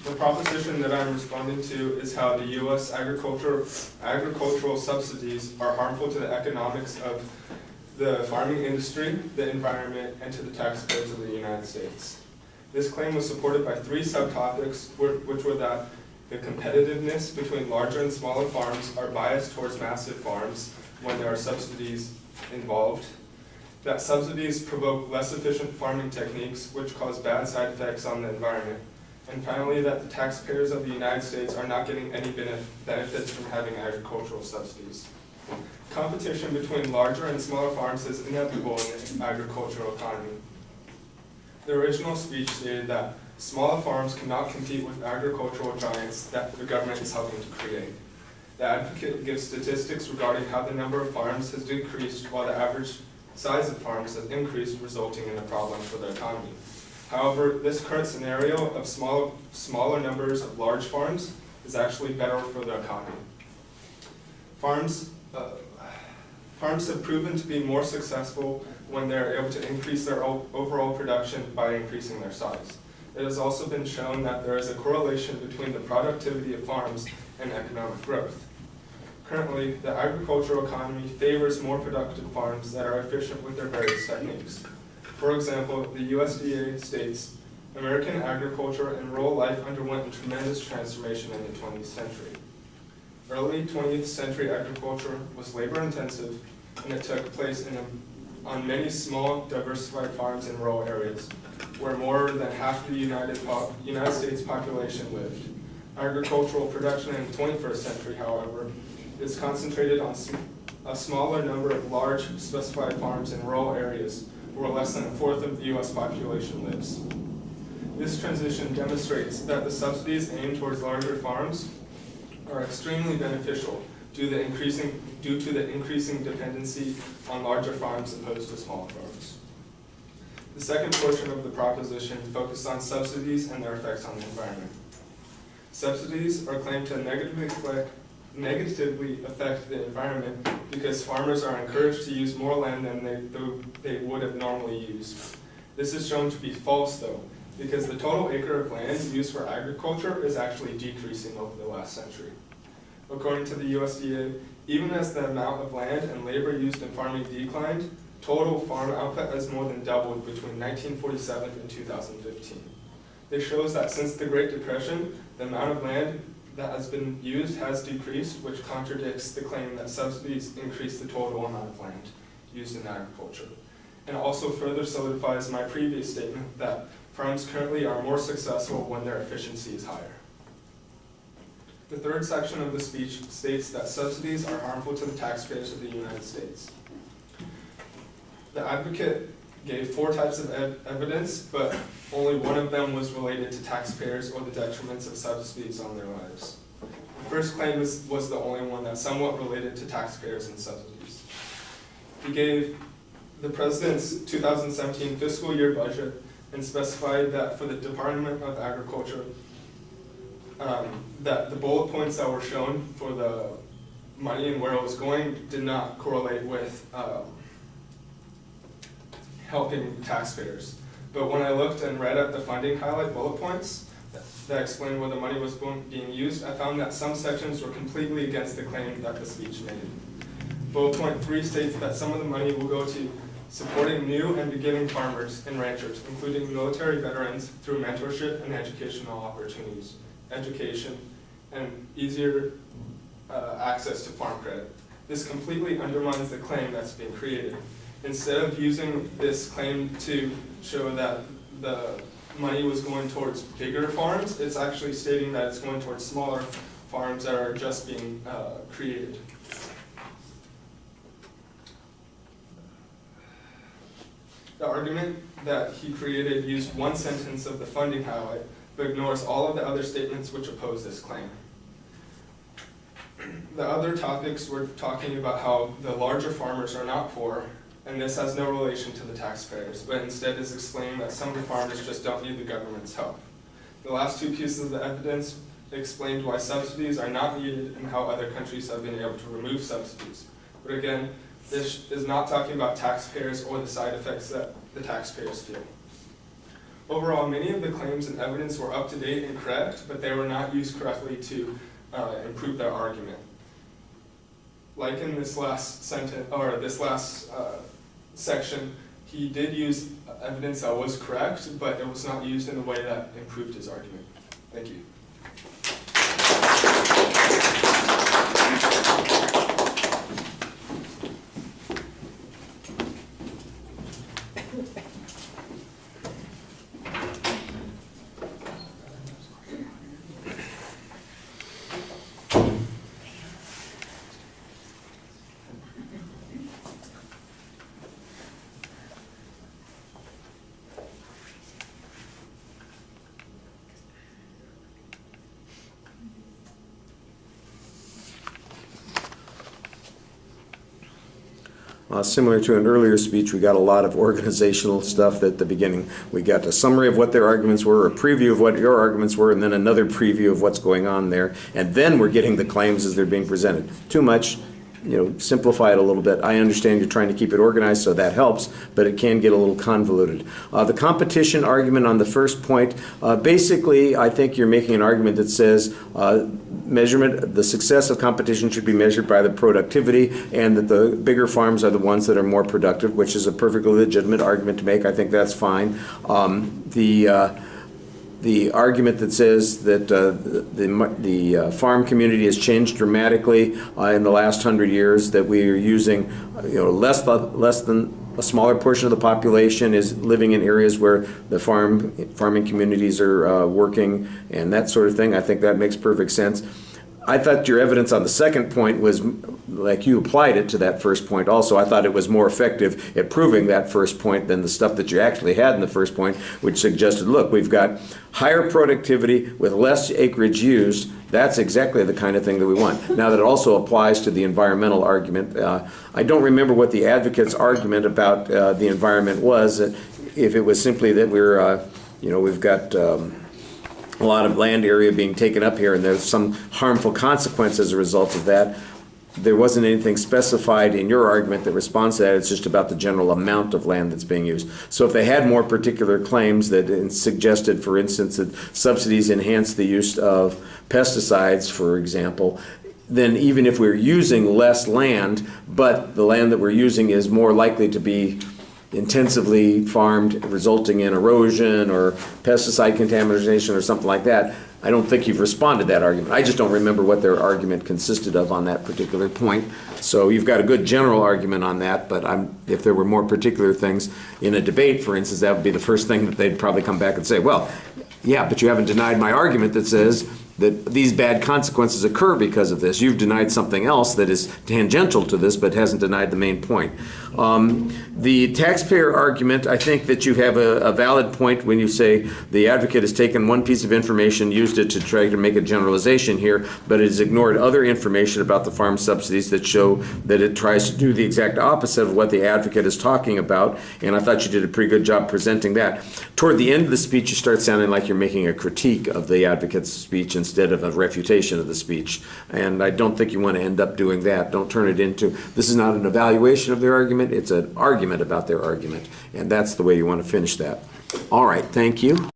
The proposition that I'm responding to is how the U.S. agricultural subsidies are harmful to the economics of the farming industry, the environment, and to the taxpayers of the United States. This claim was supported by three subtopics, which were that the competitiveness between larger and smaller farms are biased towards massive farms when there are subsidies involved, that subsidies provoke less efficient farming techniques which cause bad side effects on the environment, and finally that the taxpayers of the United States are not getting any benefits from having agricultural subsidies. Competition between larger and smaller farms is inevitable in the agricultural economy. The original speech stated that smaller farms cannot compete with agricultural giants that the government is helping to create. The advocate gives statistics regarding how the number of farms has decreased while the average size of farms has increased, resulting in a problem for the economy. However, this current scenario of smaller numbers of large farms is actually better for the economy. Farms have proven to be more successful when they're able to increase their overall production by increasing their size. It has also been shown that there is a correlation between the productivity of farms and economic growth. Currently, the agricultural economy favors more productive farms that are efficient with their various techniques. For example, the USDA states, American agriculture and rural life underwent a tremendous transformation in the 20th century. Early 20th century agriculture was labor intensive, and it took place on many small, diversified farms in rural areas, where more than half the United States population lived. Agricultural production in the 21st century, however, is concentrated on a smaller number of large, specified farms in rural areas, where less than a fourth of the U.S. population lives. This transition demonstrates that the subsidies aimed towards larger farms are extremely beneficial due to the increasing dependency on larger farms opposed to smaller farms. The second portion of the proposition focused on subsidies and their effects on the environment. Subsidies are claimed to negatively affect the environment because farmers are encouraged to use more land than they would have normally used. This is shown to be false though, because the total acre of land used for agriculture is actually decreasing over the last century. According to the USDA, even as the amount of land and labor used in farming declined, total farm output has more than doubled between 1947 and 2015. This shows that since the Great Depression, the amount of land that has been used has decreased, which contradicts the claim that subsidies increase the total amount of land used in agriculture. And also further solidifies my previous statement that farms currently are more successful when their efficiency is higher. The third section of the speech states that subsidies are harmful to the taxpayers of the United States. The advocate gave 4 types of evidence, but only one of them was related to taxpayers or the detriments of subsidies on their lives. The first claim was the only one that somewhat related to taxpayers and subsidies. He gave the President's 2017 fiscal year budget and specified that for the Department of Agriculture, that the bullet points that were shown for the money and where it was going did not correlate with helping taxpayers. But when I looked and read at the funding highlight bullet points that explained where the money was being used, I found that some sections were completely against the claim that the speech made. Bullet point 3 states that some of the money will go to supporting new and beginning farmers and ranchers, including military veterans, through mentorship and educational opportunities, education, and easier access to farm credit. This completely undermines the claim that's being created. Instead of using this claim to show that the money was going towards bigger farms, it's actually stating that it's going towards smaller farms that are just being created. The argument that he created used one sentence of the funding highlight, but ignores all of the other statements which oppose this claim. The other topics were talking about how the larger farmers are not poor, and this has no relation to the taxpayers, but instead is explaining that some of the farmers just don't need the government's help. The last 2 pieces of the evidence explained why subsidies are not needed and how other countries have been able to remove subsidies. But again, this is not talking about taxpayers or the side effects that the taxpayers feel. Overall, many of the claims and evidence were up to date and correct, but they were not used correctly to improve their argument. Like in this last sentence, or this last section, he did use evidence that was correct, but it was not used in a way that improved his argument. Thank you. Similar to an earlier speech, we got a lot of organizational stuff at the beginning. We got a summary of what their arguments were, a preview of what your arguments were, and then another preview of what's going on there. And then we're getting the claims as they're being presented. Too much, simplify it a little bit. I understand you're trying to keep it organized, so that helps, but it can get a little convoluted. The competition argument on the first point, basically, I think you're making an argument that says the success of competition should be measured by the productivity, and that the bigger farms are the ones that are more productive, which is a perfectly legitimate argument to make. I think that's fine. The argument that says that the farm community has changed dramatically in the last 100 years, that we are using less than a smaller portion of the population is living in areas where the farming communities are working and that sort of thing. I think that makes perfect sense. I thought your evidence on the second point was, like you applied it to that first point also, I thought it was more effective at proving that first point than the stuff that you actually had in the first point, which suggested, look, we've got higher productivity with less acreage used. That's exactly the kind of thing that we want. Now that it also applies to the environmental argument, I don't remember what the advocate's argument about the environment was. If it was simply that we've got a lot of land area being taken up here and there's some harmful consequence as a result of that. There wasn't anything specified in your argument that responds to that. It's just about the general amount of land that's being used. So if they had more particular claims that suggested, for instance, that subsidies enhance the use of pesticides, for example, then even if we're using less land, but the land that we're using is more likely to be intensively farmed, resulting in erosion or pesticide contamination or something like that, I don't think you've responded to that argument. I just don't remember what their argument consisted of on that particular point. So you've got a good general argument on that, but if there were more particular things in a debate, for instance, that would be the first thing that they'd probably come back and say, well, yeah, but you haven't denied my argument that says that these bad consequences occur because of this. You've denied something else that is tangential to this, but hasn't denied the main point. The taxpayer argument, I think that you have a valid point when you say the advocate has taken one piece of information, used it to try to make a generalization here, but it has ignored other information about the farm subsidies that show that it tries to do the exact opposite of what the advocate is talking about, and I thought you did a pretty good job presenting that. Toward the end of the speech, you start sounding like you're making a critique of the advocate's speech instead of a refutation of the speech, and I don't think you want to end up doing that. Don't turn it into, this is not an evaluation of their argument, it's an argument about their argument, and that's the way you want to finish that. All right, thank you.